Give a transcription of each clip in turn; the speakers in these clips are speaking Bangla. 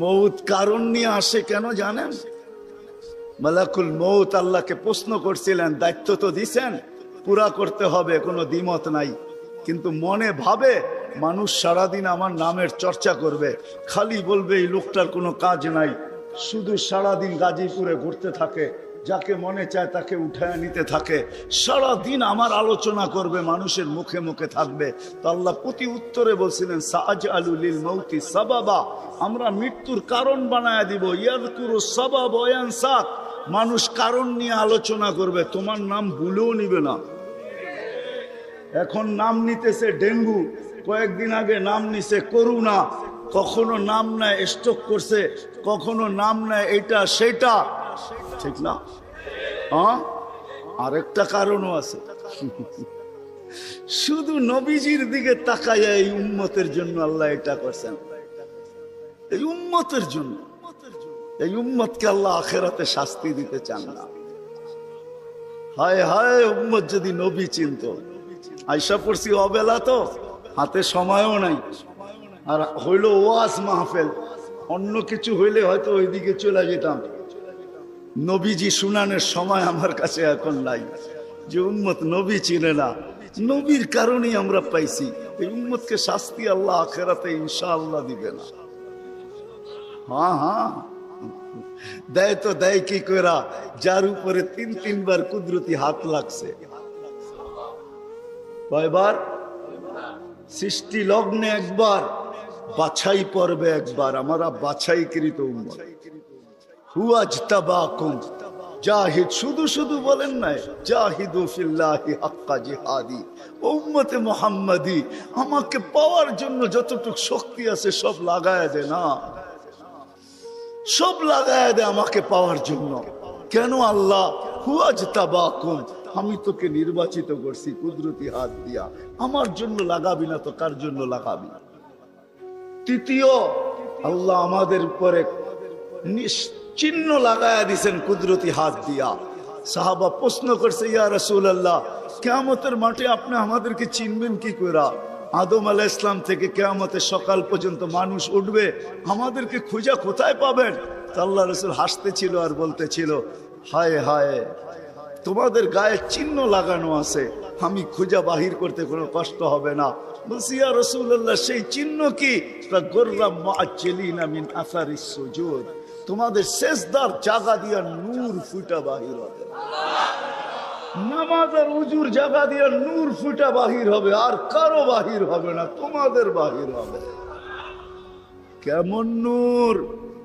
মৌত কারণ নিয়ে আসে কেন জানেন? মালাকুল মৌত আল্লাহকে প্রশ্ন করছিলেন, দায়িত্ব তো দিছেন, পুরা করতে হবে, কোনো দ্বিমত নাই। কিন্তু মনে ভাবে মানুষ সারাদিন আমার নামের চর্চা করবে, খালি বলবে এই লোকটার কোনো কাজ নাই, শুধু সারাদিন গাজীপুরে ঘুরতে থাকে, যাকে মনে চায় তাকে উঠায় নিতে থাকে, সারাদিন আমার আলোচনা করবে, মানুষের মুখে মুখে থাকবে। তো আল্লাহ প্রতি উত্তরে বলছিলেন, সাআজআলু লিল মাউতি সাবাবা, আমরা মৃত্যুর কারণ বানায় দিব। ইয়াযকুরু সাবাব ওয়া ইয়ানসাক, মানুষ কারণ নিয়ে আলোচনা করবে, তোমার নাম ভুলেও নিবে না। এখন নাম নিতেছে ডেঙ্গু, কয়েকদিন আগে নাম নিছে করোনা, কখনো নাম নেয় স্ট্রোক করছে, কখনো নাম নেয় এটা সেটা, ঠিক না? আরেকটা কারণও আছে, শুধু নবীজির দিকে তাকায় এই উম্মতের জন্য আল্লাহ এটা করছেন, এই উম্মতের জন্য। এই উম্মতকে আল্লাহ আখিরাতে শাস্তি দিতে চান না। হায় হায়, উম্মত যদি নবী চিনত। আয়সা পড়ছি অবেলা, তো হাতে সময়ও নাই, আর হইল ওয়াজ মাহফিল, অন্য কিছু হইলে হয়তো ওইদিকে চলে যেতাম। নবীজি শুনানের সময় আমার কাছে এখন নাই। যে উম্মত নবী চিনে না, নবীর কারণেই আমরা পাইছি। এই উম্মতকে শাস্তি আল্লাহ আখিরাতে ইনশাআল্লাহ দিবে না। হ্যাঁ, দেয় তো দেয় কি কইরা, যার উপরে তিনবার কুদরতি হাত লাগছে। কয়বার? সৃষ্টি লগ্নে একবার, বাছাই পর্বে একবার। আমরা বাছাইকৃত উম্মত। হুয়াজতাবাকুম জাহিদ, শুধু শুধু বলেন নাই, জাহিদু ফিল্লাহি হাক্কা জিহাদি। উম্মতে মুহাম্মাদি, আমাকে পাওয়ার জন্য যতটুকু শক্তি আছে সব লাগায় দে না, সব লাগায় দে আমাকে পাওয়ার জন্য। কেন আল্লাহ? হুয়াজতাবাকুম, আমি তোকে নির্বাচিত করছি কুদরতি হাত দিয়া, আমার জন্য লাগাবি না তো কার জন্য লাগাবি? তৃতীয়, আল্লাহ আমাদের উপরে চিহ্ন লাগায়া দিছেন কুদরতি হাত দিয়া। সাহাবা প্রশ্ন করছে, ইয়া রাসূলুল্লাহ, কিয়ামতের মাঠে আপনি আমাদেরকে চিনবেন কি কইরা? আদম আলাইহিস সালাম থেকে কিয়ামতের সকাল পর্যন্ত মানুষ উঠবে, আমাদেরকে খুঁজা কোথায় পাবেন? আল্লাহ রাসূল হাসতেছিল আর বলতেছিল, হায় হায়, তোমাদের গায়ে চিহ্ন লাগানো আছে, আমি খুঁজা বাহির করতে কোনো কষ্ট হবে না। বলছি, ইয়া রাসূলুল্লাহ, সেই চিহ্ন কি? গুররাম মুআজ্জিলিনা মিন আসারিস সুজুদ, তোমাদের সেজদার জায়গা দিয়া নূর ফুটা বাহির হবে, নামাজ আর উজুর জায়গা দিয়া নূর ফুটা বাহির হবে, আর কারো বাহির হবে না, তোমাদের বাহির হবে। কেমন নূর?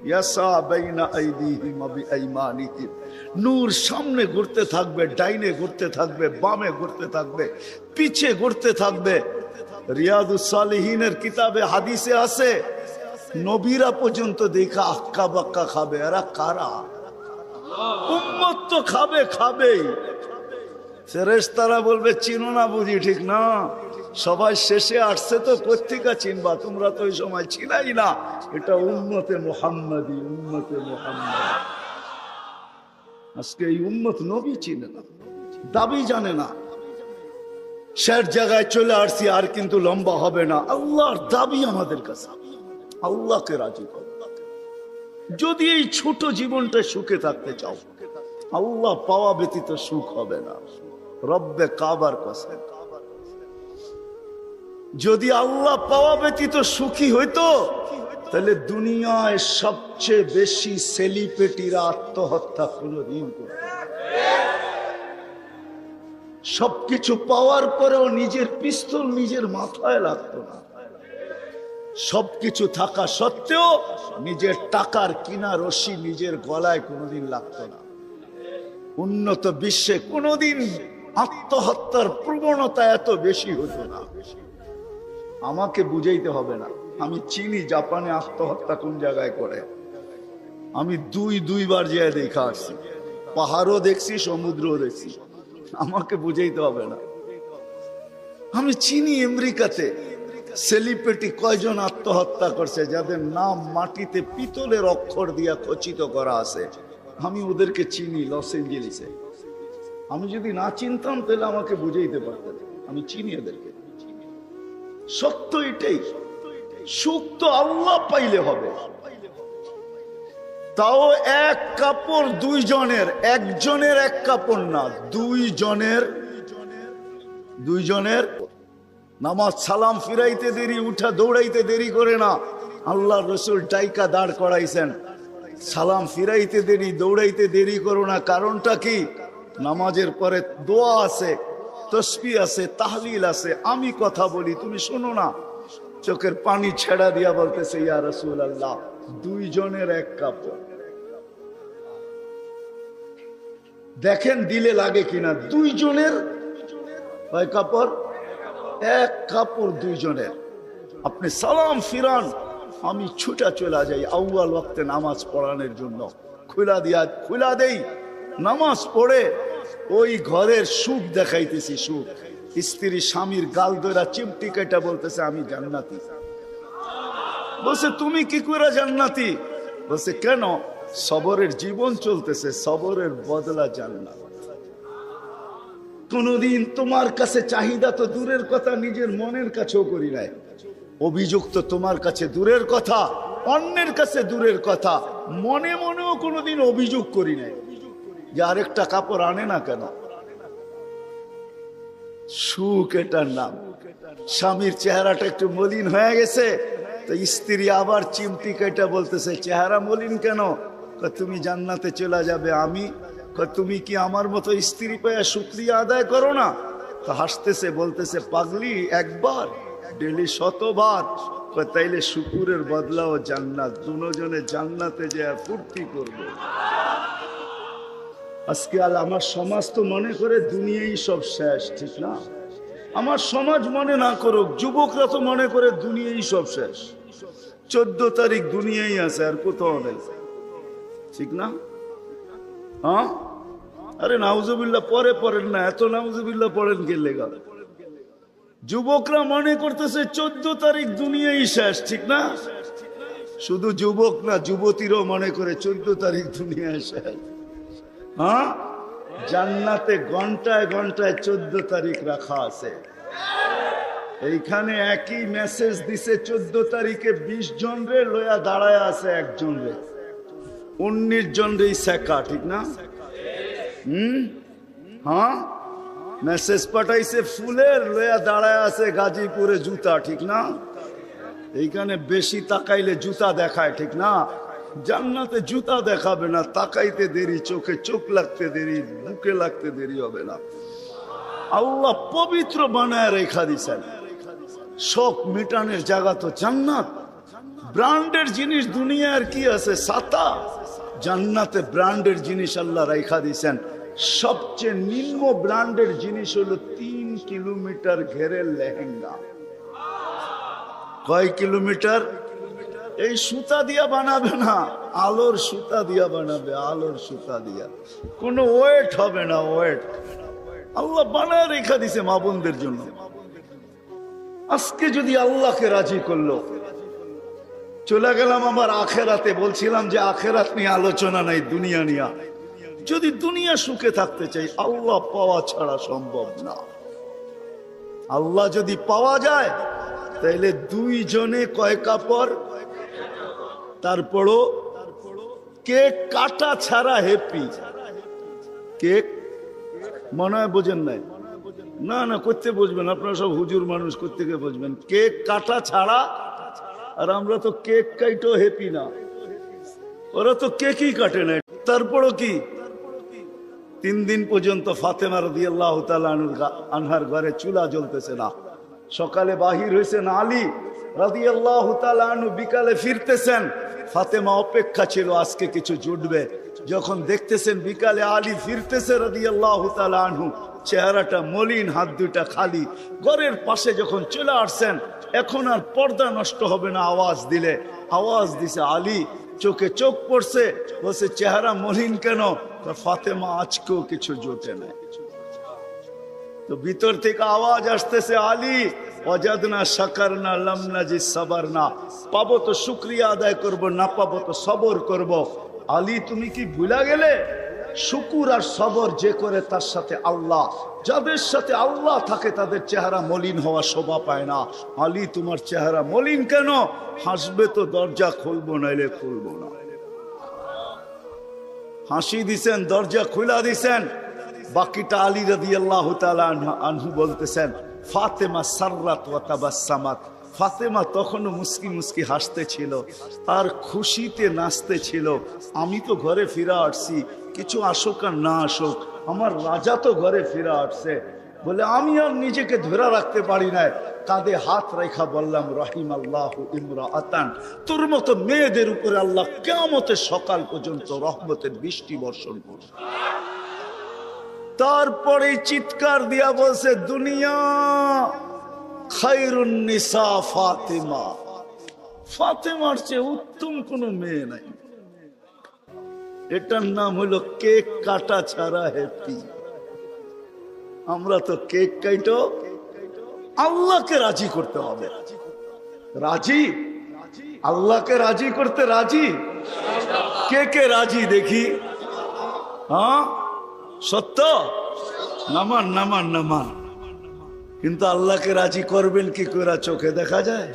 ইয়াসা বাইনা আইদিহিম ওয়া বিআইমানিহিম, নূর সামনে ঘুরতে থাকবে, ডাইনে ঘুরতে থাকবে, বামে ঘুরতে থাকবে, পিছে ঘুরতে থাকবে। রিয়াদুস সালিহিনের কিতাবে হাদিসে আছে, নবীরা পর্যন্ত দেখা আক্কা বাক্কা খাবে। এরা কারা? উম্মত তো খাবে, খাবেই। ফেরেশতারা বলবে, চিনো না বুঝি? ঠিক না, সবাই শেষে আসছে তো কোত্থেকে চিনবা? তোমরা তো ওই সময় ছিলাই না। এটা উম্মতে মুহাম্মাদি, উম্মতে মুহাম্মাদি। আজকে এই উম্মত নবী চিনে না, দাবি জানে না। শের জায়গায় চলে আসছি, আর কিন্তু লম্বা হবে না। আল্লাহর দাবি আমাদের কাছে, আল্লাহকে রাজি করো। যদি এই ছোট জীবনটা সুখে থাকতে চাও, আল্লাহ পাওয়া ব্যতীত সুখ হবে না। রব্বে কাবার কসম, যদি আল্লাহ পাওয়া ব্যতীত সুখী হইতো, তাহলে দুনিয়ায় সবচেয়ে বেশি সেলিব্রিটিরা আত্মহত্যা কোনদিন করত। সবকিছু পাওয়ার পরেও নিজের পিস্তল নিজের মাথায় লাগতো না। সবকিছু থাকা সত্ত্বেও নিজের টাকার কিনা রশি নিজের গলায় কোনোদিন লাগতো না। উন্নত বিশ্বে কোনোদিন আত্মহত্যার প্রবণতা এত বেশি হতো না। আমাকে বুঝাইতে হবে না, আমি চিনি জাপানে আত্মহত্যা কোন জায়গায় করে। আমি দুইবার যেয়ে দেখা আসছি, পাহাড়ও দেখছি, সমুদ্রও দেখছি। আমাকে বুঝাইতে হবে না, আমি চিনি আমেরিকাতে সেলিব্রিটি কয়জন আত্মহত্যা করছে, যাদের নাম মাটিতে পিতলের অক্ষর দিয়া খচিত করা আছে। আমি ওদেরকে চিনি লস এঞ্জেলিসে। আমি যদি না চিনতাম তাহলে আমাকে বুঝাইতে পারতেন। আমি চিনি এদেরকে। সত্য এটাই, সুখ তো আল্লাহ পাইলে হবে। তাও এক কাপড় দুইজনের, একজনের এক কাপড় না, দুইজনের। নামাজ সালাম ফিরাইতে দেরি, উঠা দৌড়াইতে দেরি করে না। আল্লাহ রসুল ডাইকা দাঁড় করাইছেন, সালাম ফিরাইতে দেরি, দৌড়াইতে দেরি করো না। কারণটা কি? নামাজের পরে দোয়া আছে, তসবিহ আছে, তাহলিল আছে। আমি কথা বলি, তুমি শোনো না। চোখের পানি ছেড়া দিয়া বলতেছে, ইয়া রাসূলুল্লাহ, দুইজনের এক কাপড়। দেখেন দিলে লাগে কিনা। দুইজনের কয় কাপড়? এক কাপড় দুইজনের। আপনি সালাম ফিরান, আমি ছুটা চলে যাই আউয়াল ওয়াক্তে নামাজ পড়ানোর জন্য। খুলা দেই, নামাজ পড়ে ওই ঘরের সুখ দেখাইতেছি, সুখ। স্ত্রী স্বামীর গাল ধরা চিমটি কেটে বলতেছে, আমি জান্নাতি। বলছে, তুমি কি করে জান্নাতি? বলছে, কেন? সবরের জীবন চলতেছে, সবরের বদলা জান্নাত। কোনদিন তোমার কাছে চাহিদা তো দূরের কথা, নিজের মনের কাছেও করি নাই। অভিযোগ তো তোমার কাছে দূরের কথা, অন্যের কাছে দূরের কথা, মনে মনেও কোনোদিন অভিযোগ করি নাই যে আরেকটা কাপড় আনে না কেন। সুখ এটার নাম। স্বামীর চেহারাটা একটু মলিন হয়ে গেছে, তো স্ত্রী আবার চিমটি কেটে বলতেছে, চেহারা মলিন কেন? তুমি জান্নাতে চলে যাবে। আমি তুমি কি আমার মতো স্ত্রী পেয়ে শুকরিয়া আদায় করো না? তো হাসতেছে, বলতেছে, পাগলি, একবার ডেলি 100 বার। তাইলে শুকুরের বদলাও জান্নাত। দুজনে জান্নাতে যে ফুর্তি করবো। আজকে আমার সমাজ তো মনে করে দুনিয়াই সব শেষ, ঠিক না? আমার সমাজ মনে না করুক, যুবকরা তো মনে করে দুনিয়াই সব শেষ। 14 তারিখ দুনিয়াই আছে, আর কোথাও নেই, ঠিক না? হ্যাঁ, আরে নাউজুবিল্লাহ পরে পড়েন না, এত নাউজুবিল্লাহ পড়েন কে লেগা? যুবকরা মনে করতেছে 14 তারিখ দুনিয়াই শেষ, ঠিক না? শুধু যুবক না, যুবতীরও মনে করে 14 তারিখ দুনিয়া শেষ। হ্যাঁ, জান্নাতে ঘন্টায় ঘন্টায় 14 তারিখ রাখা আছে। এইখানে একই মেসেজ দিছে, 14 তারিখে 20 জন রে লয়া দাঁড়ায় আছে, একজন রে 19 জন রে সেকা, ঠিক না? হ্যাঁ, মেসেজ পাঠাইছে ফুলের, লয়া দাঁড়ায় আছে গাজীপুরে জুতা, ঠিক না? এইখানে বেশি তাকাইলে জুতা দেখায়, ঠিক না? জান্নাতে জুতা দেখাবে না, তাকাইতে দেরি, চোখে চোখ লাগতে দেরি, বুকে লাগতে দেরি হবে না। আল্লাহ পবিত্র বানায় রেখা দিছেন। শোক মিটানের জায়গা তো জান্নাত। ব্র্যান্ডের জিনিস দুনিয়ার কি আছে? ছাতা। জান্নাতে ব্র্যান্ডের জিনিস আল্লাহ রেখা দিছেন। সবচেয়ে নিম্ন ব্র্যান্ডের জিনিস হলো 3 কিলোমিটার ঘেরের লেহেঙ্গা। কয় কিলোমিটার? এই সুতা দিয়া বানাবে না, আলোর সুতা দিয়া বানাবে, আলোর সুতা দিয়া। কোনো ওয়েট হবে না, ওয়েট। আল্লাহ বানায় রেখা দিছে মা বোনদের জন্য। আজকে যদি আল্লাহকে রাজি করলো, চলে গেলাম আমার আখেরাতে। বলছিলাম যে আখেরাত নিয়ে আলোচনা নাই, দুনিয়া নিয়ে। যদি দুনিয়া সুখে থাকতে চাই, আল্লাহ পাওয়া ছাড়া সম্ভব না। আল্লাহ যদি পাওয়া যায়, তাইলে দুইজনে কয় কাপড়? তারপরও কেক কাটা ছাড়া হ্যাপি। কেক মনে হয় বোঝেন নাই? না না, করতে বুঝবেন, আপনারা সব হুজুর মানুষ, করতে বুঝবেন। কেক কাটা ছাড়া। আর আমরা তো কেক কাইটো হ্যাপি না, ওরা তো কেকই কাটে না। তারপরও কি 3 দিন পর্যন্ত ফাতেমা রাদিয়াল্লাহু তাআলা আনহার ঘরে চুলা জ্বলতেছে না। সকালে বাহির হয়েছেন আলী রাদিয়াল্লাহু তাআলা আনহু, বিকালে ফিরতেছেন। ফাতেমা অপেক্ষা ছিল আজকে কিছু জুটবে। যখন দেখতেছেন বিকালে আলী ফিরতেছে রাদিয়াল্লাহু তাআলা আনহু, চেহারাটা মলিন, হাত দুটা খালি। ঘরের পাশে যখন চলে আসছেন, এখন আর পর্দা নষ্ট হবে না, আওয়াজ দিলে। আওয়াজ দিছে আলী, চোখে চোখ পড়ছে, বলছে চেহারা মলিন কেন? ফাতেমা আজকেও কিছু জোটে না। তো ভিতর থেকে আওয়াজ আসতেছে, আলী ওয়াজাদনা শাকারনা লাম নাজিদ সাবারনা। পাবো তো শুকরিয়া আদায় করব, না পাবো তো সবর করব। আলী তুমি কি ভুলা গেলে? শুকুর আর সবর যে করে তার সাথে আল্লাহ। যাদের সাথে আল্লাহ থাকে তাদের চেহারা মলিন হওয়া শোভা পায় না। আলী তোমার চেহারা মলিন কেন? হাসবে তো দরজা খুলবো, নাইলে খুলবো না। হাসি দিছেন, দরজা খুলা দিছেন। বাকিটা আলী রাদিয়াল্লাহু তাআলা আনহু বলতেছেন, ফাতেমা সাররাত ওয়া তাবাসসামাত, ফাতেমা তখনও মুস্কি মুস্কি হাসতেছিল আর খুশিতে নাচতেছিল। আমি তো ঘরে ফিরে আসছি, কিছু আসুক আর না আসুক, আমার রাজা তো ঘরে ফিরে আসছে। বলে আমি আর নিজেকে ধরে রাখতে পারি না, কাঁধে হাত রেখা বললাম, রাহিমাল্লাহু ইমরাআতান, তোর মতো মেয়েদের উপরে আল্লাহ কিয়ামতের সকাল পর্যন্ত রহমতের বৃষ্টি বর্ষণ করবে। তারপরে চিৎকার দিয়া বলছে, দুনিয়া খায়রুন নিসা ফাতেমা, ফাতেমার চেয়ে উত্তম কোন মেয়ে নাই। এটার নাম হলো কেক কাটা ছাড়া হ্যাপি। আমরা তো কেক কাটো, আল্লাহকে রাজি করতে হবে। রাজি, আল্লাহকে রাজি করতে রাজি। কে কে রাজি দেখি? হ্যাঁ সত্য, নামান নামান নামান। কিন্তু আল্লাহকে রাজি করবেন কি করে? চোখে দেখা যায়,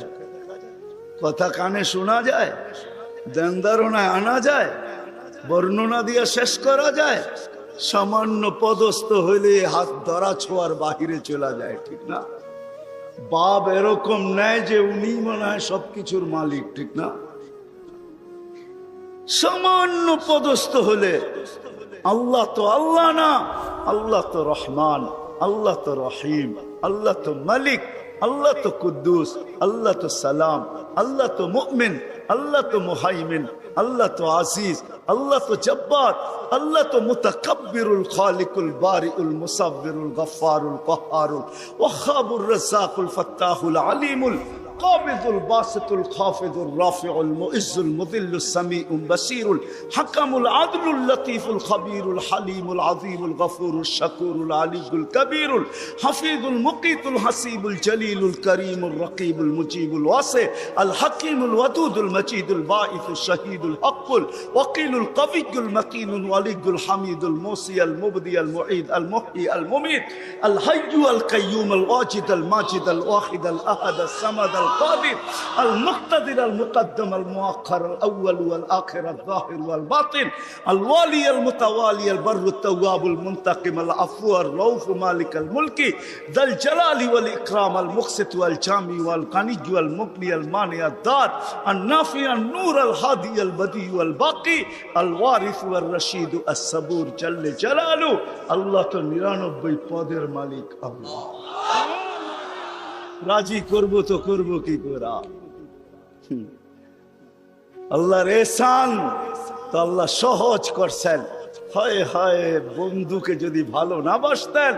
কথা কানে শোনা যায়, ধ্যান ধারণায় আনা যায়, বর্ণনা দিয়ে শেষ করা যায়? সামান্য পদস্থ হইলে হাত ধরা ছোঁয়ার বাহিরে চলে যায়, ঠিক না? বাপ এরকম নেয় যে উনি মনে হয় সবকিছুর মালিক, ঠিক না? সামান্য পদস্থ হলে আল্লাহ তো আল্লাহ না, আল্লাহ তো রহমান, আল্লাহ তো রহিম, আল্লাহ তো মালিক, আল্লাহ তো কুদ্দুস, আল্লাহ তো সালাম, আল্লাহ তো মুমিন, আল্লাহ তো মুহাইমিন, আল্লাহ তো আজিজ, আল্লাহ তো জব্বার, আল্লাহ তো মুতাকাব্বিরুল খালিকুল বারিউল মুসাব্বিরুল গফফারুল কহ্হারুল ওয়াহাবুর রাজ্জাকুল ফাত্তাহুল আলিমুল قابض الباسط الخافض الرافع المؤز المذل السميع البصير الحكم العدل اللطيف الخبير الحليم العظيم الغفور الشكور العلي الكبير الحفيظ المقيت الحسيب الجليل الكريم الرقيب المجيب الواسع الحكيم الودود المجيد الباعث الشهيد الحق الوكيل القوي المتين الولي الحميد الموصي المبدي المعيد المحيي المميت الحي القيوم الواجد الماجد الواحد الأحد الصمد القادر المقتدر المقدم المؤخر الأول والآخر الظاهر والباطن الوالي المتوالي البر التواب المنتقم العفو الرؤوف مالك الملك ذا الجلال والإكرام المقسط والجامع والغني والمغني المانع الدار النافع النور الهادي البديع والباقي الوارث والرشيد الصبور جل جلاله الله তো 99 পদের মালিক আল্লাহ। রাজি করবো তো করবো কি করে? আল্লাহর এহসান তো আল্লাহ সহজ করছেন। হায় হায়, বন্ধুকে যদি ভালো না বাসতেন,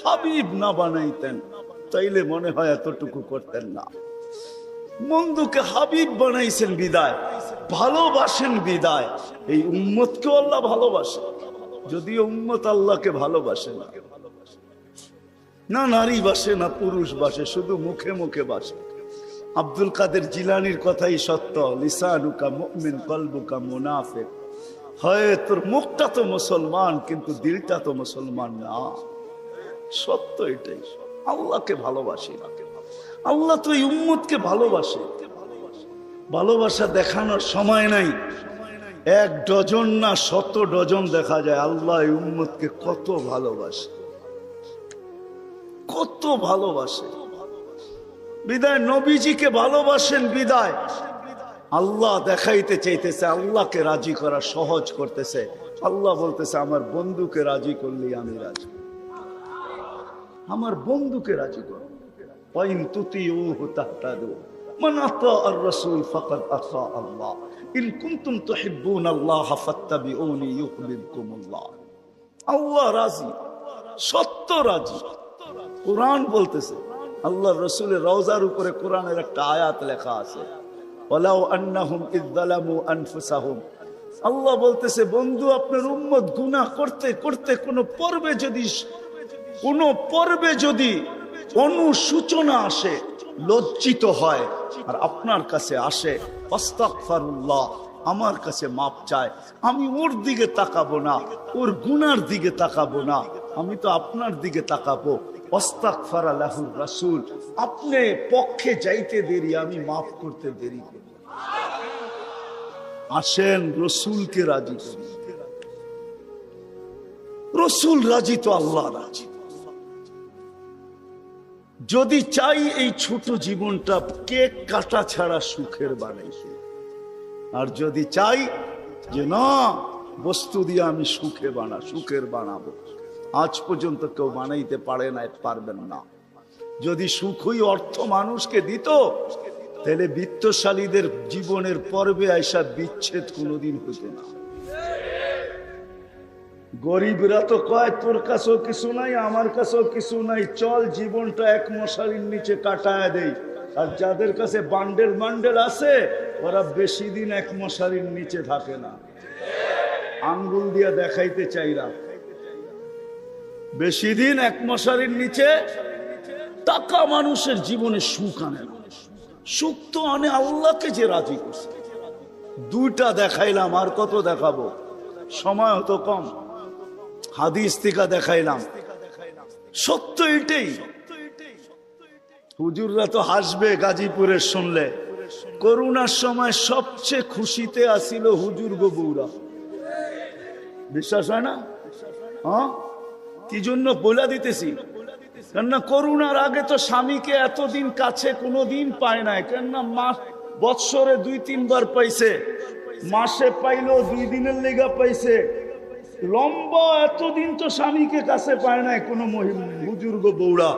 হাবিব না বানাইতেন, তাইলে মনে হয় এতটুকু করতেন না। বন্ধুকে হাবিব বানাইছেন বিদায়, ভালোবাসেন বিদায়, এই উম্মতকেও আল্লাহ ভালোবাসে। যদিও উম্মত আল্লাহকে ভালোবাসে না, না নারী বাসে না পুরুষ বাসে, শুধু মুখে মুখে বাসে। আব্দুল কাদের জিলানির কথাই সত্য, লিসানুকা মুমিন কলবুকা মুনাফিক। হয় তোর মুখটা তো মুসলমান কিন্তু দিলটা তো মুসলমান না। সত্য এটাই। আল্লাহকে ভালোবাসি, আল্লাহ তো এই উম্মতকে ভালোবাসে। ভালোবাসা দেখানোর সময় নাই, 1 ডজন না 100 ডজন দেখা যায় আল্লাহ এই উম্মতকে কত ভালোবাসে, কত ভালোবাসে। বিদায় নবীজিকে ভালোবাসেন বিদায় আল্লাহ দেখাইতে চাইতেছে, আল্লাহকে রাজি করা সহজ করতেছে। আল্লাহ বলতেছে, আমার বন্ধুকে রাজি করলে আমি রাজি, আমার বন্ধুকে রাজি কর। ওয়াইন তুতিউহু তাহতাদু মান আতাআর রাসূল ফাকাদ আতা আল্লাহ ইন কুনতুম তুহিব্বুনাল্লাহ ফাত্তাবিউনি ইউহিব্বুকুমুল্লাহ। আল্লাহ রাজি, সত্য রাজি। কোরআন বলতেছে, আল্লাহ রসুলের রওজার উপরে কোরআনের একটা আয়াত লেখা আছে, ওয়ালাউ আন্নাহুম ইয যালামু আনফুসাহুম। আল্লাহ বলতেছে, বন্ধু আপনার উম্মত গুনাহ করতে করতে কোনো পর্বে যদি অনুসূচনা আসে, লজ্জিত হয় আর আপনার কাছে আসে, আস্তাগফিরুল্লাহ, আমার কাছে মাপ চায়, আমি ওর দিকে তাকাবো না, ওর গুনার দিকে তাকাবো না, আমি তো আপনার দিকে তাকাবো। আস্তাগফারা লাহুর রাসূল, আপনি পক্ষে যাইতে দেরি, আমি মাফ করতে দেরি করি। আসেন রসুলকে রাজি করি। রসুল রাজি তো আল্লাহ রাজি। যদি চাই এই ছোট জীবনটা কেক কাটা ছাড়া সুখের বানাইছে, আর যদি চাই যে না বস্তু দিয়ে আমি সুখের বানাবো, আজ পর্যন্ত কেউ বানাইতে পারে না, পারবেন না। যদি সুখই অর্থ মানুষকে দিত, তাহলে বিত্তশালীদের জীবনের পর্বে আইসা বিচ্ছেদ কোনোদিন হইত না। গরিবরা তো কয় তোর কাছেও কিছু নাই, আমার কাছেও কিছু নাই, চল জীবনটা এক মশারির নিচে কাটায় দেই। আর যাদের কাছে বান্ডেল বান্ডেল আছে, ওরা বেশি দিন এক মশারির নিচে থাকে না। আঙ্গুল দিয়া দেখাইতে চাইরা, বেশি দিন এক মশারির নিচে টাকা মানুষের জীবনে সুখ আনে না। সুখ তো আনে আল্লাহকে যে রাজি করছে। দুইটা দেখাইলাম, আর কত দেখাবো, সময় হতো কম। হাদিস থেকে দেখাইলাম, সত্য এটাই। হুজুররা তো হাসবে গাজীপুরের শুনলে। করোনার সময় সবচেয়ে খুশিতে আসিল হুজুর গো বউরা, বিশ্বাস হয় না? হ্যাঁ, কি জন্য বলে দিতেছি, কেননা করোনার আগে তো স্বামীকে এতদিন কাছে কোনোদিন পায় নাই। কেননা মাস বৎসরে 2-3 বার পাইছে, মাসে পাইলো 2 দিনের লেগা পাইছে। লম্বা এতদিন তো স্বামীকে কাছে পায় নাই কোনো বুজুর্গ বউরা।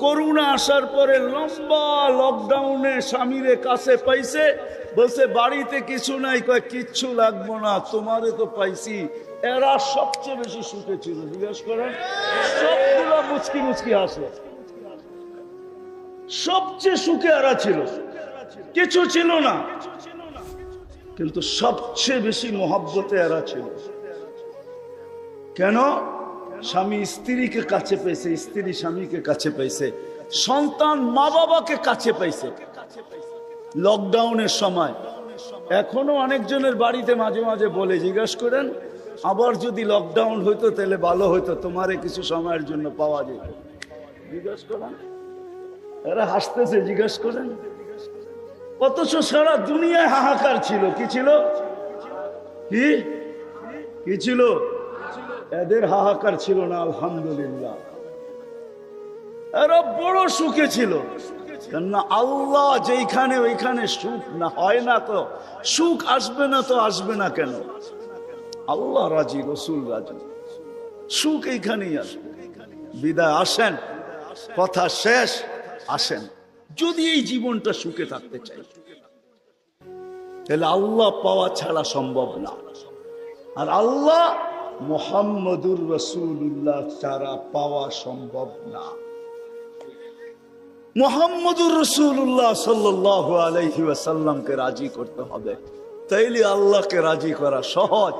করোনা আসার পরে লম্বা লকডাউনে স্বামীরে কাছে পাইছে, বলছে বাড়িতে কিছু নাই, কয় কিচ্ছু লাগবো না, তোমারে তো পাইছি। এরা সবচেয়ে বেশি সুখে ছিল, জিজ্ঞেস করেন। সবগুলো মুচকি মুচকি আসে, সবচেয়ে সুখে এরা ছিল, কিছু ছিল না, কিন্তু সবচেয়ে বেশি মহব্বতে এরা ছিল। কেন? স্বামী স্ত্রীকে কাছে পেয়েছে, স্ত্রী স্বামীকে কাছে পেয়েছে, সন্তান মা বাবাকে কাছে পেয়েছে লকডাউনের সময়। এখনো অনেকজনের বাড়িতে মাঝে মাঝে বলে, জিজ্ঞাসা করেন আবার যদি লকডাউন হইতো তাহলে ভালো হইতো, তোমারে কিছু সময়ের জন্য পাওয়া যেত। জিজ্ঞাসা করেন, এরা হাসতেছে, জিজ্ঞাসা করেন। অথচ সারা দুনিয়ায় হাহাকার ছিল। কি ছিল? কি ছিল? এদের হাহাকার ছিল না, আলহামদুলিল্লাহ। এরা বড় সুখে ছিল। কেননা আল্লাহ যেখানে ওইখানে সুখ না হয় না, তো সুখ আসবে না, তো আসবে না কেন? আল্লাহ রাজি, রসুল রাজি, সুখ এইখানেই আসবে। বিদায় আসেন, কথা শেষ, আসেন। যদি এই জীবনটা সুখে থাকতে চাই, তাহলে আল্লাহ পাওয়া ছাড়া সম্ভব না। আর আল্লাহ মুহাম্মদুর রাসূলুল্লাহ ছাড়া পাওয়া সম্ভব না। মুহাম্মদুর রাসূলুল্লাহ সাল্লাল্লাহু আলাইহি ওয়াসাল্লামকে রাজি করতে হবে, তাইলে আল্লাহকে রাজি করা সহজ।